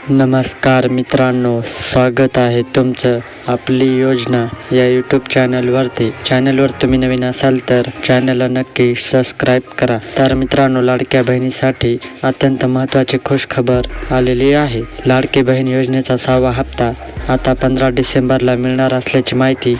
नमस्कार मित्रांनो, स्वागत आहे तुमचं आपली योजना या यूट्यूब चॅनलवरती. चॅनलवर तुम्ही नवीन असाल तर चॅनलला नक्की सबस्क्राईब करा. तर मित्रांनो, लाडक्या बहिणीसाठी अत्यंत महत्त्वाची खुशखबर आलेली आहे. लाडकी बहीण योजनेचा 6वा हप्ता आता 15 डिसेंबरला मिळणार असल्याची माहिती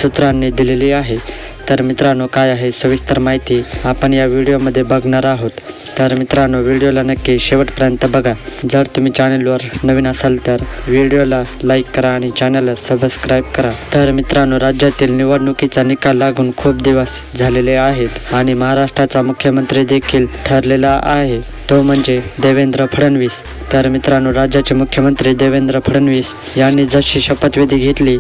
सूत्रांनी दिलेली आहे. तर मित्रांनो, काय आहे सविस्तर माहिती आपण या व्हिडिओमध्ये बघणार आहोत. तर मित्रांनो, व्हिडिओला नक्की शेवटपर्यंत बघा. जर तुम्ही चॅनलवर नवीन असाल तर व्हिडिओला लाईक करा आणि चॅनलला सबस्क्राईब करा. तर मित्रांनो, राज्यातील निवडणुकीचा निकाल लागून खूप दिवस झालेले आहेत आणि महाराष्ट्राचा मुख्यमंत्री देखील ठरलेला आहे, तो म्हणजे देवेंद्र फडणवीस. तर मित्रांनो, राज्याचे मुख्यमंत्री देवेंद्र फडणवीस यांनी जशी शपथविधी घेतली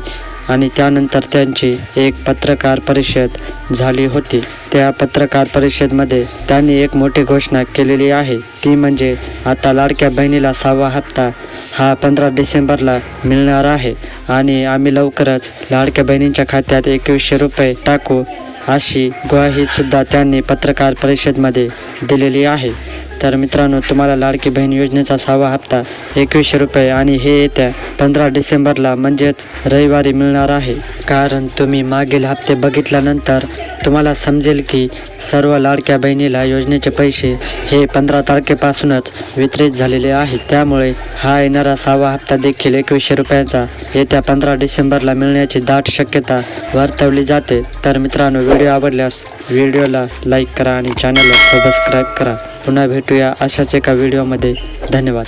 आणि त्यानंतर त्यांची एक पत्रकार परिषद झाली होती. त्या पत्रकार परिषदेमध्ये त्यांनी एक मोठी घोषणा केलेली आहे, ती म्हणजे आता लाडक्या बहिणीला 6वा हप्ता हा 15 डिसेंबरला मिळणार आहे आणि आम्ही लवकरच लाडक्या बहिणींच्या खात्यात 2100 रुपये टाकू, अशी ग्वाहीसुद्धा त्यांनी पत्रकार परिषदेमध्ये दिलेली आहे. तर मित्रांनो, तुम्हाला लाडकी बहीण योजनेचा 6वा हप्ता 2100 रुपये आणि हे येत्या 15 डिसेंबरला म्हणजेच रविवारी मिळणार आहे. कारण तुम्ही मागील हप्ते बघितल्यानंतर तुम्हाला समजेल की सर्व लाडक्या बहिणीला योजनेचे पैसे हे 15 तारखेपासूनच वितरित झालेले आहेत. त्यामुळे हा येणारा 6वा हप्ता देखील 2100 रुपयांचा येत्या 15 डिसेंबरला मिळण्याची दाट शक्यता वर्तवली जाते. तर मित्रांनो, व्हिडिओ आवडल्यास व्हिडिओला लाईक करा आणि चॅनलला सबस्क्राईब करा. पुन्हा भेटूया अशाच एका व्हिडिओमध्ये. धन्यवाद.